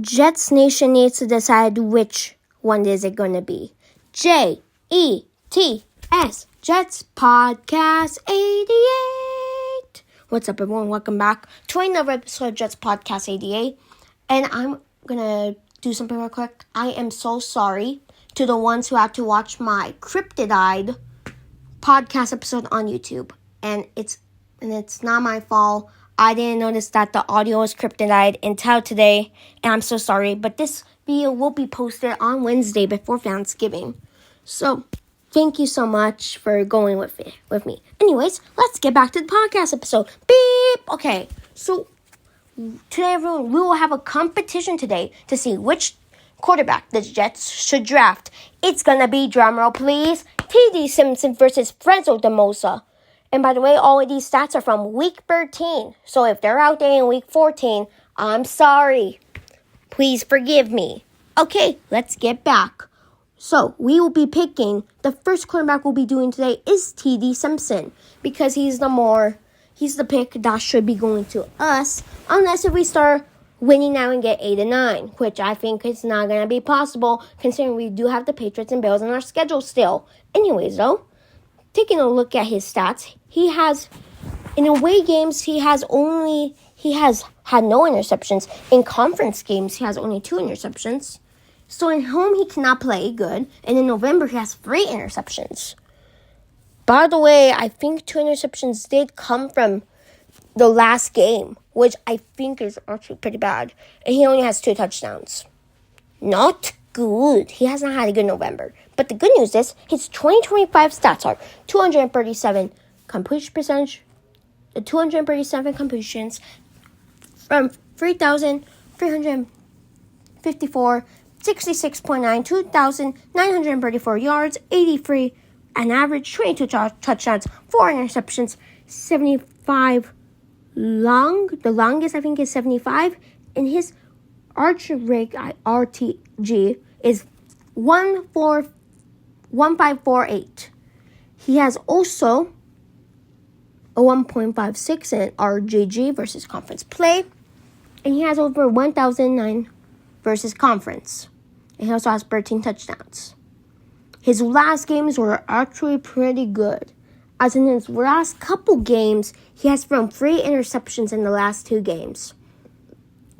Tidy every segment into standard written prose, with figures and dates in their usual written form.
Jets Nation needs to decide which one is it going to be. Jets, Jets Podcast 88. What's up, everyone? Welcome back to another episode of Jets Podcast 88. And I'm going to do something real quick. I am so sorry to the ones who had to watch my Cryptidide podcast episode on YouTube. And it's not my fault. I didn't notice that the audio was Cryptidide until today, and I'm so sorry. But this video will be posted on Wednesday before Thanksgiving. So, thank you so much for going with me. Anyways, let's get back to the podcast episode. Beep! Okay, so today, everyone, we will have a competition today to see which quarterback the Jets should draft. It's gonna be, drumroll please, T.D. Simpson versus Mendoza. And by the way, all of these stats are from week 13. So if they're out there in week 14, I'm sorry. Please forgive me. Okay, let's get back. So we will be picking, the first quarterback we'll be doing today is T.D. Simpson. Because he's the pick that should be going to us. Unless if we start winning now and get 8 and 9. Which I think is not going to be possible, considering we do have the Patriots and Bills on our schedule still. Anyways, though, taking a look at his stats, he has, in away games, he has had no interceptions. In conference games, he has only 2 interceptions. So in home, he cannot play good. And in November, he has 3 interceptions. By the way, I think 2 interceptions did come from the last game, which I think is actually pretty bad. And he only has 2 touchdowns. Not good. He has not had a good November. But the good news is his 2025 stats are 237 completion percentage, 237 completions from 3,354, 66.9, 2,934 yards, 83, an average, 22 touchdowns, 4 interceptions, 75 long. The longest I think is 75, and his RTG is 1548. He has also a 1.56 in RGG versus conference play, and he has over 1,009 versus conference. And he also has 13 touchdowns. His last games were actually pretty good. As in his last couple games, he has thrown 3 interceptions in the last 2 games.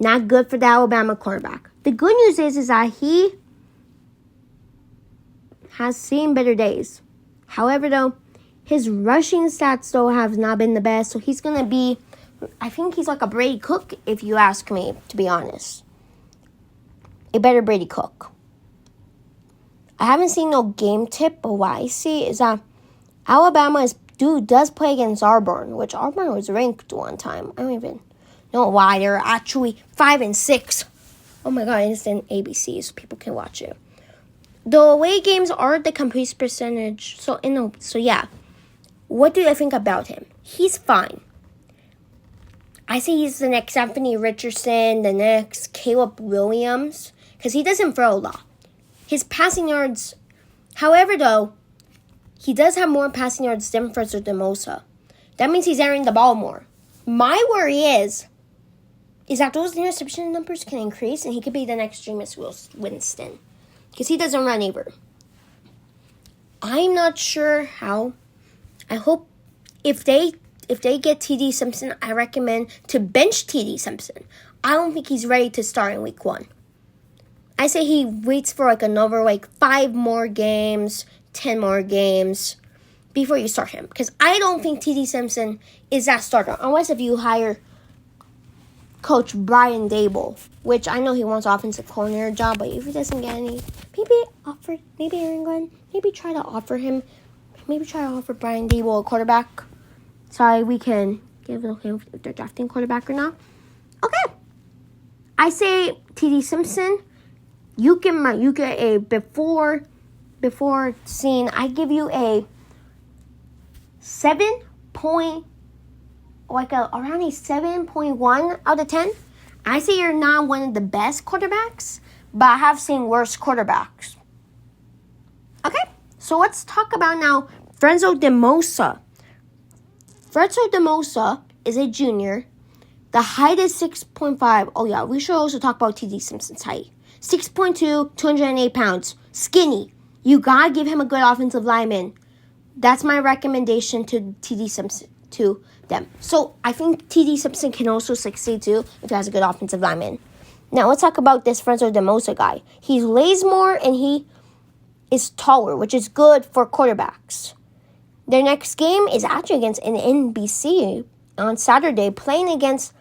Not good for the Alabama quarterback. The good news is that he has seen better days. However, though, his rushing stats, though, have not been the best. So he's going to be, I think he's like a Brady Cook, if you ask me, to be honest. A better Brady Cook. I haven't seen no game tip, but what I see is that Alabama does play against Auburn, which Auburn was ranked one time. I don't even know why. They're actually 5-6. Oh my god, it's in ABC, so people can watch it. The away games are the complete percentage. So yeah. What do I think about him? He's fine. I say he's the next Anthony Richardson, the next Caleb Williams, because he doesn't throw a lot. His passing yards, however, though, he does have more passing yards than Mendoza. That means he's airing the ball more. My worry is that those interception numbers can increase, and he could be the next Jameis Winston. Because he doesn't run either. I'm not sure how. I hope if they get T.D. Simpson, I recommend to bench T.D. Simpson. I don't think he's ready to start in week 1. I say he waits for another 5 more games, 10 more games before you start him. Because I don't think T.D. Simpson is that starter. Unless if you hire Coach Brian Dable, which I know he wants offensive coordinator job, but if he doesn't get any, maybe Aaron Glenn, maybe try to offer Brian Dable a quarterback. So we can give him if they're drafting quarterback or not. Okay. I say T.D. Simpson, you get a before scene, I give you a 7.1 out of 10. I say you're not one of the best quarterbacks, but I have seen worse quarterbacks. Okay, so let's talk about now Mendoza. Mendoza is a junior The height is 6.5. Oh, yeah, we should also talk about T.D. Simpson's height. 6'2", 208 pounds. Skinny. You got to give him a good offensive lineman. That's my recommendation to T.D. Simpson, to them. So I think T.D. Simpson can also succeed too if he has a good offensive lineman. Now let's talk about this Fernando Mendoza guy. He lays more and he is taller, which is good for quarterbacks. Their next game is actually against an NBC on Saturday, playing against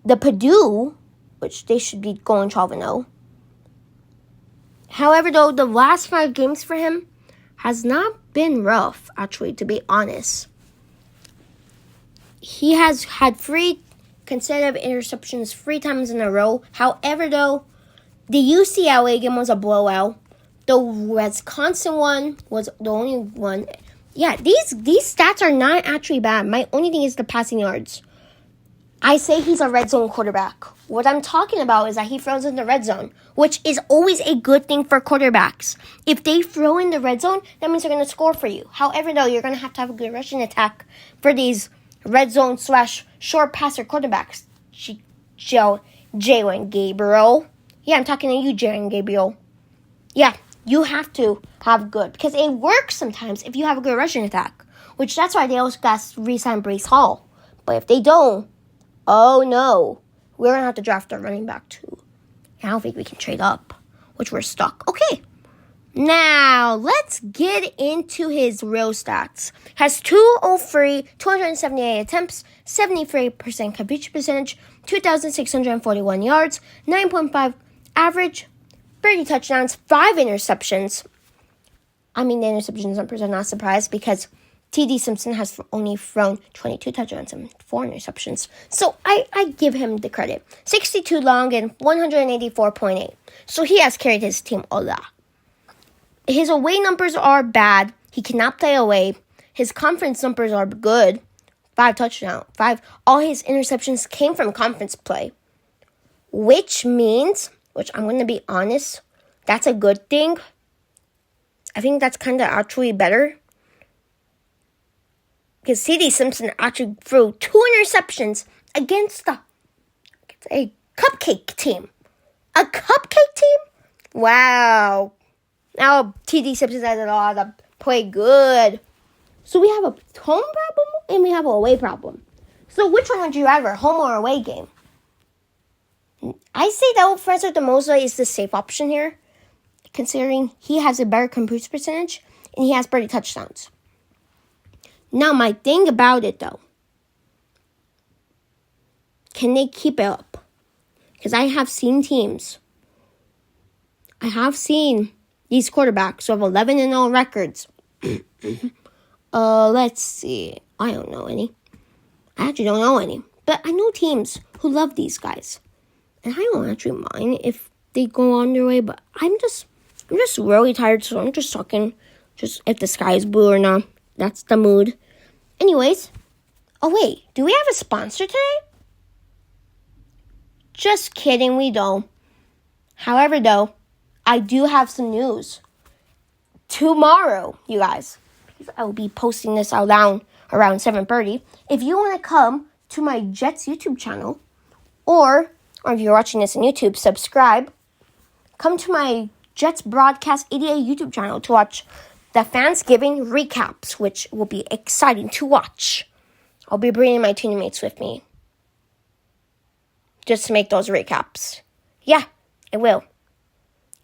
the Purdue, which they should be going 12-0. However, though, the last 5 games for him has not been rough, actually, to be honest. He has had 3 consecutive interceptions 3 times in a row. However, though, the UCLA game was a blowout. The Wisconsin one was the only one. Yeah, these stats are not actually bad. My only thing is the passing yards. I say he's a red zone quarterback. What I'm talking about is that he throws in the red zone, which is always a good thing for quarterbacks. If they throw in the red zone, that means they're going to score for you. However, though, you're going to have a good rushing attack for these red zone / short passer quarterbacks. Jalen Gabriel. Yeah, I'm talking to you, Jalen Gabriel. Yeah, you have to have good, because it works sometimes if you have a good rushing attack, which that's why they also got to re-sign Breece Hall. But if they don't, oh no, we're going to have to draft a running back too. I don't think we can trade up, which we're stuck. Okay, now let's get into his real stats. Has 203, 278 attempts, 73% completion percentage, 2,641 yards, 9.5 average, 30 touchdowns, 5 interceptions. I mean, the interceptions numbers are not surprised because T.D. Simpson has only thrown 22 touchdowns and 4 interceptions. So I give him the credit. 62 long and 184.8. So he has carried his team a lot. His away numbers are bad. He cannot play away. His conference numbers are good. 5 touchdowns. 5. All his interceptions came from conference play. Which means, which I'm going to be honest, that's a good thing. I think that's kind of actually better. Because T.D. Simpson actually threw 2 interceptions against a cupcake team. A cupcake team? Wow. Now T.D. Simpson has a lot to play good. So we have a home problem and we have an away problem. So which one would you rather, home or away game? I say that Fernando Mendoza is the safe option here, considering he has a better completion percentage and he has 30 touchdowns. Now, my thing about it, though, can they keep it up? Because I have seen teams. I have seen these quarterbacks who have 11-0 records. Let's see. I don't know any. I actually don't know any. But I know teams who love these guys. And I don't actually mind if they go on their way. But I'm just really tired, so I'm just talking. Just if the sky is blue or not. That's the mood. Anyways. Oh, wait. Do we have a sponsor today? Just kidding, we don't. However, though, I do have some news. Tomorrow, you guys, I will be posting this out loud around 7:30. If you want to come to my Jets YouTube channel, or if you're watching this on YouTube, subscribe. Come to my Jets Broadcast 88 YouTube channel to watch the Thanksgiving recaps, which will be exciting to watch. I'll be bringing my teammates with me just to make those recaps. Yeah, I will.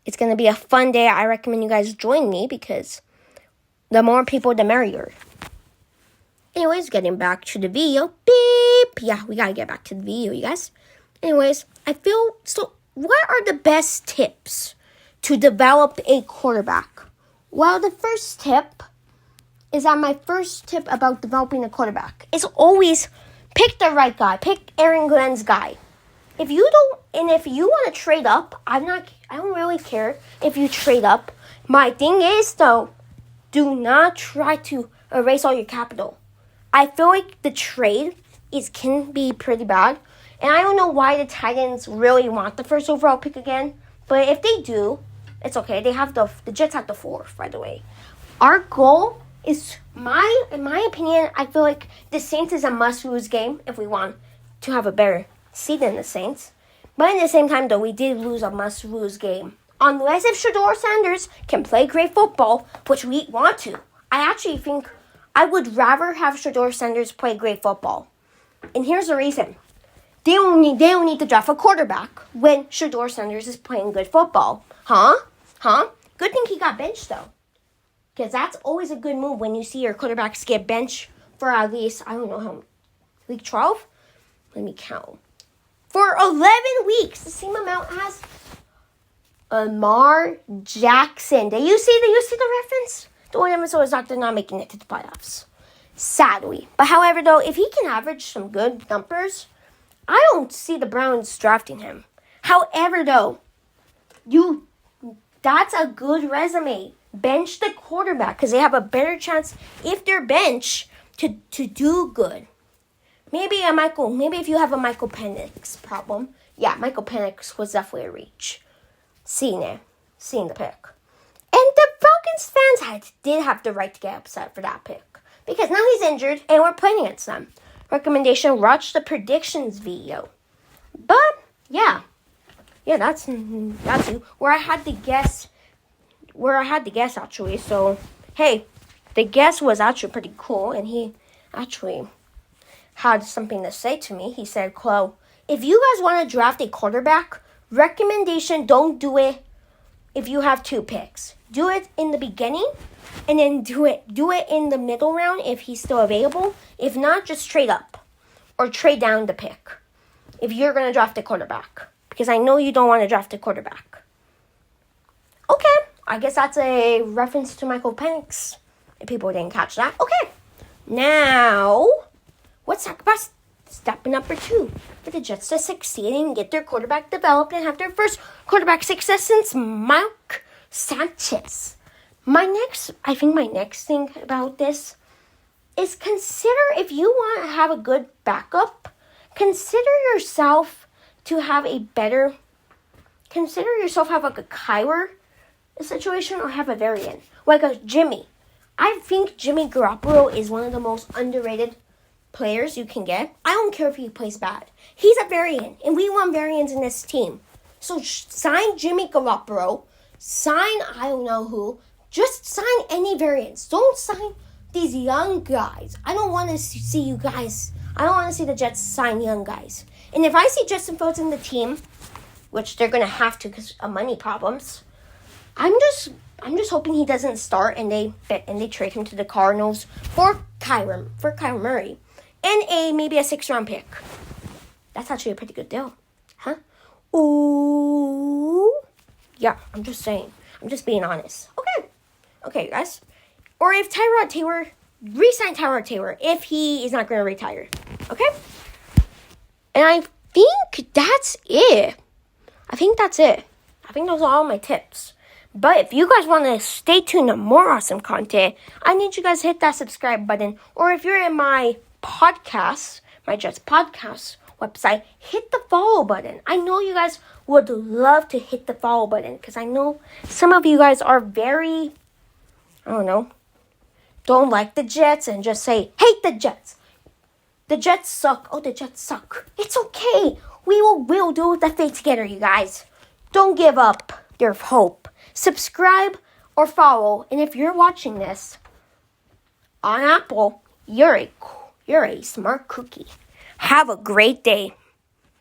It's going to be a fun day. I recommend you guys join me because the more people, the merrier. Anyways, getting back to the video. Beep. Yeah, we got to get back to the video, you guys. Anyways, so what are the best tips to develop a quarterback? Well, the first tip is that my first tip about developing a quarterback is always pick the right guy. Pick Aaron Glenn's guy. If you want to trade up, I don't really care if you trade up. My thing is, though, do not try to erase all your capital. I feel like the trade can be pretty bad. And I don't know why the Titans really want the first overall pick again. But if they do, it's okay. They have the Jets have the 4th, by the way. Our goal is, in my opinion, I feel like the Saints is a must-lose game if we want to have a better seed than the Saints. But at the same time, though, we did lose a must-lose game. Unless if Shedeur Sanders can play great football, which we want to. I actually think I would rather have Shedeur Sanders play great football. And here's the reason. They don't need to draft a quarterback when Shedeur Sanders is playing good football. Huh? Good thing he got benched, though. Because that's always a good move when you see your quarterbacks get benched for at least, I don't know how, week 12? Let me count. For 11 weeks, the same amount as Lamar Jackson. Do you see the reference? The Minnesota is not making it to the playoffs. Sadly. But however, though, if he can average some good numbers, I don't see the Browns drafting him. However, though, that's a good resume. Bench the quarterback because they have a better chance if they're benched to do good. Maybe if you have a Michael Penix problem. Yeah, Michael Penix was definitely a reach. Seeing the pick. And the Falcons fans did have the right to get upset for that pick. Because now he's injured and we're playing against them. Recommendation, watch the predictions video. But, yeah, that's you. Where I had to guess, actually. So, hey, the guess was actually pretty cool. And he actually had something to say to me. He said, Chloe, if you guys want to draft a quarterback, recommendation, don't do it if you have 2 picks. Do it in the beginning, and then do it in the middle round if he's still available. If not, just trade up or trade down the pick if you're going to draft a quarterback. Because I know you don't want to draft a quarterback. Okay, I guess that's a reference to Michael Penix. If people didn't catch that. Okay, now let's talk about step number 2 for the Jets to succeed and get their quarterback developed and have their first quarterback success since Mark Sanchez. My next thing about this is consider if you want to have a good backup, consider yourself have like a Kyler situation or have a variant, like a Jimmy. I think Jimmy Garoppolo is one of the most underrated players you can get. I don't care if he plays bad. He's a variant, and we want variants in this team. So sign Jimmy Garoppolo, sign I don't know who, just sign any variants. Don't sign these young guys. I don't want to see the Jets sign young guys. And if I see Justin Fields in the team, which they're going to have to because of money problems, I'm just hoping he doesn't start and they trade him to the Cardinals for Kyler Murray. And maybe a 6th-round pick. That's actually a pretty good deal. Huh? Ooh. Yeah, I'm just saying. I'm just being honest. Okay, guys. Or if re-sign Tyrod Taylor if he is not going to retire. Okay? And I think that's it. I think those are all my tips. But if you guys want to stay tuned to more awesome content, I need you guys to hit that subscribe button. Or if you're in my podcast, my Jets podcast website, hit the follow button. I know you guys would love to hit the follow button because I know some of you guys are very, don't like the Jets and just say, hate the Jets. The Jets suck. Oh, the Jets suck. It's okay. We'll do the thing together, you guys. Don't give up your hope. Subscribe or follow. And if you're watching this on Apple, you're a smart cookie. Have a great day.